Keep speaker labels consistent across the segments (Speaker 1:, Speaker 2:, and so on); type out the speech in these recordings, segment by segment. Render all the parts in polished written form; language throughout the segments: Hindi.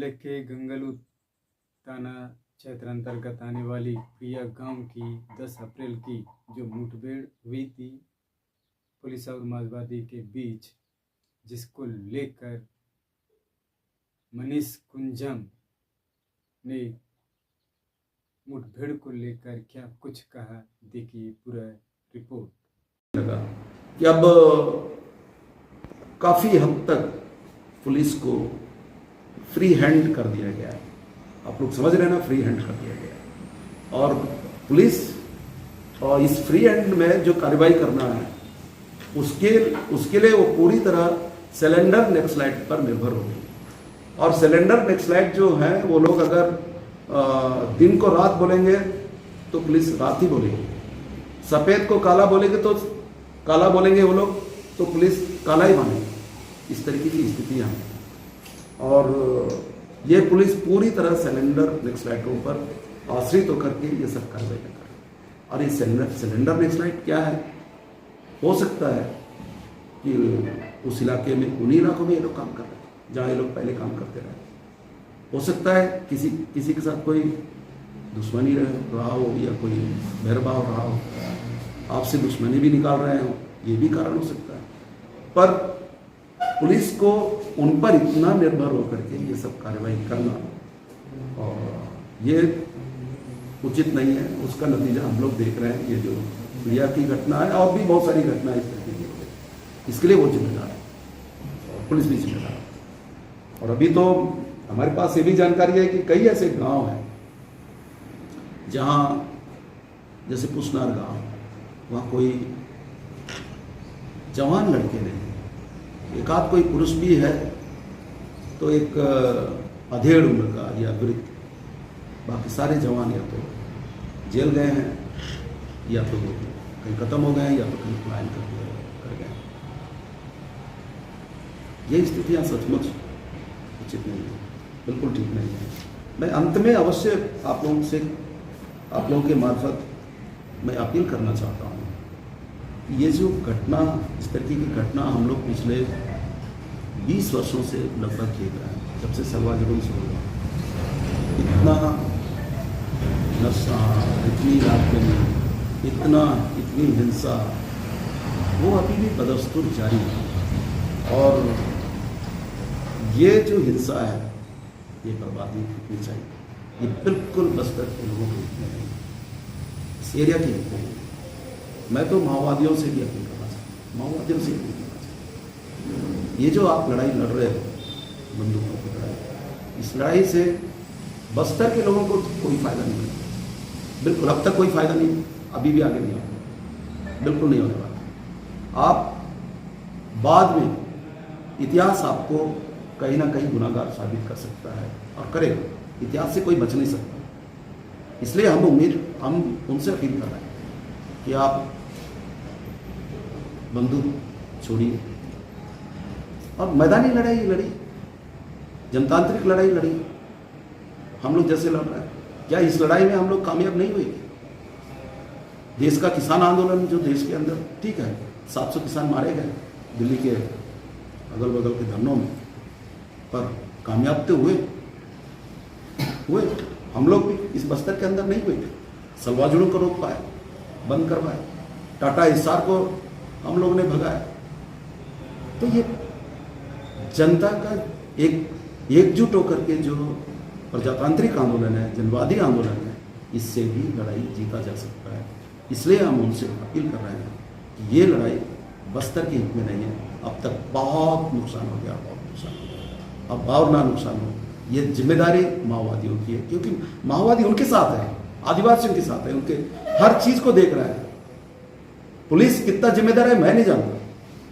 Speaker 1: जिले के गंगलू थाना क्षेत्र अंतर्गत आने वाली प्रिया गांव की 10 अप्रैल की जो मुठभेड़ हुई थी पुलिस और माओवादी के बीच, जिसको लेकर मनीष कुंजम ने मुठभेड़ को लेकर क्या कुछ कहा, देखिए पूरा रिपोर्ट।
Speaker 2: लगा कि अब काफ़ी हद तक पुलिस को फ्री हैंड कर दिया गया है। आप लोग समझ रहे हैं ना, फ्री हैंड कर दिया गया है। और पुलिस और इस फ्री हैंड में जो कार्रवाई करना है उसके लिए वो पूरी तरह सिलेंडर नक्सलाइट पर निर्भर होगी। और सिलेंडर नक्सलाइट जो है वो लोग अगर दिन को रात बोलेंगे तो पुलिस रात ही बोलेगी, सफ़ेद को काला बोलेंगे तो काला बोलेंगे वो लोग तो पुलिस काला ही मानेगी। इस तरीके की स्थितियाँ हैं और ये पुलिस पूरी तरह सिलेंडर नक्सलाइटों पर आश्रित होकर के ये सब कार्रवाई कर रही है। और ये सिलेंडर नक्सलाइट क्या है, हो सकता है कि उस इलाके में, उन्हीं इलाकों में ये लोग काम कर रहे हैं जहाँ ये लोग पहले काम करते रहे। हो सकता है किसी के साथ कोई दुश्मनी रहा हो या कोई भेदभाव रहा हो, आपसे दुश्मनी भी निकाल रहे हो, ये भी कारण हो सकता है। पर पुलिस को उन पर इतना निर्भर होकर के ये सब कार्रवाई करना और ये उचित नहीं है। उसका नतीजा हम लोग देख रहे हैं। ये जो प्रिया की घटना है और भी बहुत सारी घटनाएं इस तरीके की, इसके लिए वो जिम्मेदार है और पुलिस भी जिम्मेदार है। और अभी तो हमारे पास ये भी जानकारी है कि कई ऐसे गांव हैं जहां जैसे पुसनार गांव, वहाँ कोई जवान लड़के नहीं, एक आध कोई पुरुष भी है तो एक अधेड़ उम्र का या वृद्ध, बाकी सारे जवान या तो जेल गए हैं या तो कहीं खत्म हो गए हैं या तो कहीं पलायन कर गए। ये स्थितियाँ सचमुच उचित नहीं है, बिल्कुल ठीक नहीं है। मैं अंत में अवश्य आप लोगों के मार्फत मैं अपील करना चाहता हूँ, ये जो घटना, इस तरीके की घटना हम लोग पिछले 20 वर्षों से लगभग देख रहे हैं, जब से सलवा जुलूम से हुआ। इतना नशा, इतनी रात में इतनी हिंसा, वो अभी भी बदस्तूर जारी है। और ये जो हिंसा है, ये बर्बादी कितनी चाहिए, ये बिल्कुल बस्तर के लोगों को इतने नहीं, इस एरिया की इतने नहीं। मैं तो माओवादियों से भी अपील करना चाहता हूँ, ये जो आप लड़ाई लड़ रहे हो, बंदूकों की लड़ाई, इस लड़ाई से बस्तर के लोगों को कोई फायदा नहीं मिलेगा, बिल्कुल। अब तक कोई फायदा नहीं, अभी भी आगे नहीं होगा, बिल्कुल नहीं होने वाला। आप बाद में इतिहास आपको कहीं ना कहीं गुनाहगार साबित कर सकता है और करेगा, इतिहास से कोई बच नहीं सकता। इसलिए हम उनसे अपील कर रहे हैं कि आप बंदूक छोड़िए और मैदानी लड़ाई लड़ी, जनतांत्रिक लड़ाई लड़ी। हम लोग जैसे लड़ रहे हैं, क्या इस लड़ाई में हम लोग कामयाब नहीं हुए? देश का किसान आंदोलन जो देश के अंदर, ठीक है, 700 किसान मारे गए दिल्ली के अगल बगल के धरनों में, पर कामयाब तो हुए। हम लोग भी इस बस्तर के अंदर नहीं हुए, सलवा जुलूम को रोक पाए, बंद करवाए, टाटा हिसार को हम लोगों ने भगाया। तो ये जनता का एकजुट होकर के जो प्रजातांत्रिक आंदोलन है, जनवादी आंदोलन है, इससे भी लड़ाई जीता जा सकता है। इसलिए हम उनसे अपील कर रहे हैं कि ये लड़ाई बस्तर के हित में नहीं है। अब तक बहुत नुकसान हो गया, बहुत नुकसान हो गया, अब और ना नुकसान हो। ये जिम्मेदारी माओवादियों की है, क्योंकि माओवादी उनके साथ है, आदिवासियों के साथ है, उनके हर चीज को देख रहा है। पुलिस कितना जिम्मेदार है मैं नहीं जानता,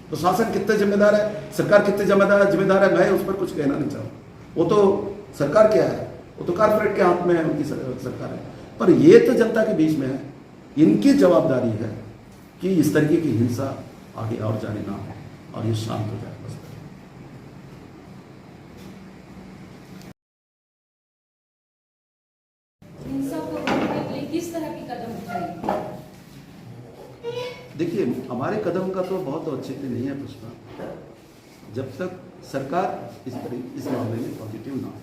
Speaker 2: प्रशासन कितना जिम्मेदार है, सरकार कितने जिम्मेदार है, मैं उस पर कुछ कहना नहीं चाहता। वो तो सरकार क्या है, वो तो कारपोरेट के हाथ में है, उनकी सरकार है। पर ये तो जनता के बीच में है, इनकी जवाबदारी है कि इस तरीके की हिंसा आगे और जाने ना हो और ये शांत हो जाए।
Speaker 3: किस तरह की कदम उठाएंगे?
Speaker 2: देखिए, हमारे कदम का तो बहुत औचित्य नहीं है पुष्पा, जब तक सरकार इस मामले में पॉजिटिव ना हो।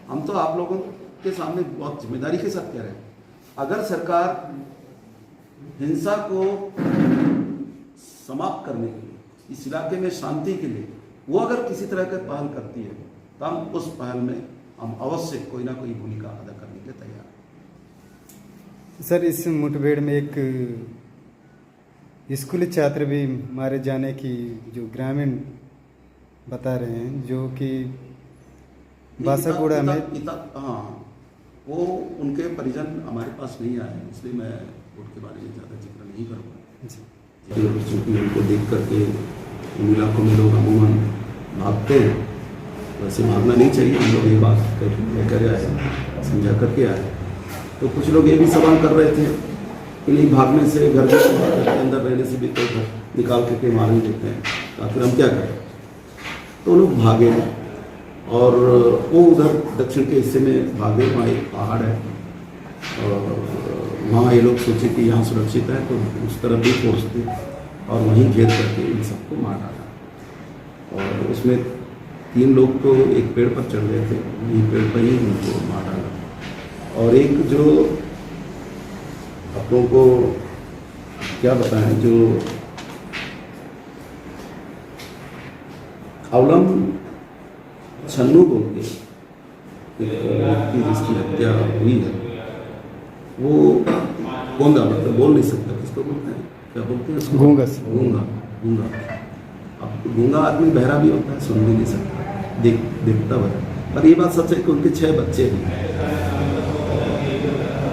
Speaker 2: हम तो आप लोगों के सामने बहुत जिम्मेदारी के साथ कह रहे हैं, अगर सरकार हिंसा को समाप्त करने के लिए, इस इलाके में शांति के लिए वो अगर किसी तरह का पहल करती है तो हम उस पहल में हम अवश्य कोई ना कोई भूमिका अदा करने के लिए तैयार हैं।
Speaker 1: सर, इस मुठभेड़ में एक स्कूली छात्र भी मारे जाने की जो ग्रामीण बता रहे हैं, जो कि बासागुड़ा में
Speaker 2: हाँ, वो उनके परिजन हमारे पास नहीं आए, इसलिए मैं उनके बारे में ज़्यादा जिक्र नहीं करूँगा। चूँकि उनको देख करके उन इलाकों में लोग अमूमन भागते हैं, वैसे भागना नहीं चाहिए। हम लोग ये बात कर आए, समझा करके आए। तो कुछ लोग ये भी सवाल कर रहे थे कि नहीं, भागने से घर के अंदर रहने से भी कोई घर निकाल करके मार ही देते हैं, तो फिर हम क्या करें। तो लोग भागे और वो उधर दक्षिण के हिस्से में भागे, वहाँ एक पहाड़ है और वहाँ ये लोग सोचे कि यहाँ सुरक्षित है, तो उस तरफ भी फोर्स थे और वहीं घेर करके इन सबको मार डाला। और उसमें 3 लोग तो एक पेड़ पर चढ़ गए थे, वहीं पेड़ पर ही उनको मार डाला। और एक जो आप लोगों को क्या बताएं, जो अवलम छन्नू बोल के एक व्यक्ति जिसकी हत्या हुई है, वो गूंगा, मतलब बोल नहीं सकता, किसको बोलते हैं, क्या बोलते हैं,
Speaker 1: गूंगा।
Speaker 2: गूंगा। अब गूंगा आदमी बहरा भी होता है, सुन भी नहीं सकता, देखता हुआ। पर ये बात सच है कि उनके 6 बच्चे हैं,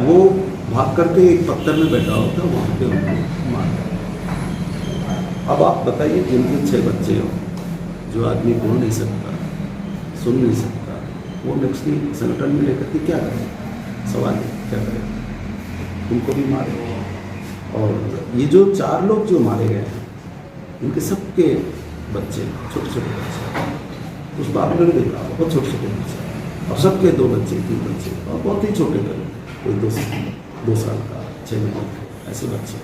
Speaker 2: वो भाग करके एक पत्थर में बैठा होता है, वहाँ पे उनको मार दिया। अब आप बताइए, जिनके 6 बच्चे हो, जो आदमी बोल नहीं सकता, सुन नहीं सकता, वो नेक्स्टली संगठन में लेकर के क्या करें, सवाल है क्या करें, उनको भी मारे। और ये जो 4 लोग जो मारे गए हैं, इनके सबके बच्चे, छोटे छोटे बच्चे, उस बात में देखा बहुत छोटे छोटे बच्चे, और सबके 2 बच्चे 3 बच्चे, और बहुत ही छोटे थे, कोई 2 साल का, 6 महीने के, ऐसे बच्चे।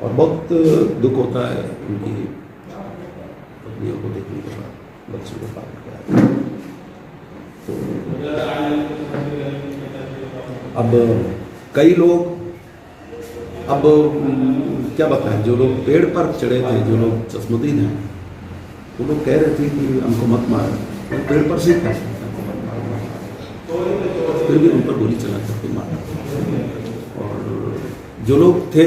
Speaker 2: और बहुत दुख होता है उनकी पत्नियों को देखने के बाद, बच्चों को पाल के। तो अब कई लोग, अब क्या बताएं, जो लोग पेड़ पर चढ़े थे, जो लोग चश्मदीद हैं, वो लोग कह रहे थे कि हमको मत मारो, तो पेड़ पर से क्या हमको मत मारो, फिर भी उन पर गोली चला करके मारा। और जो लोग थे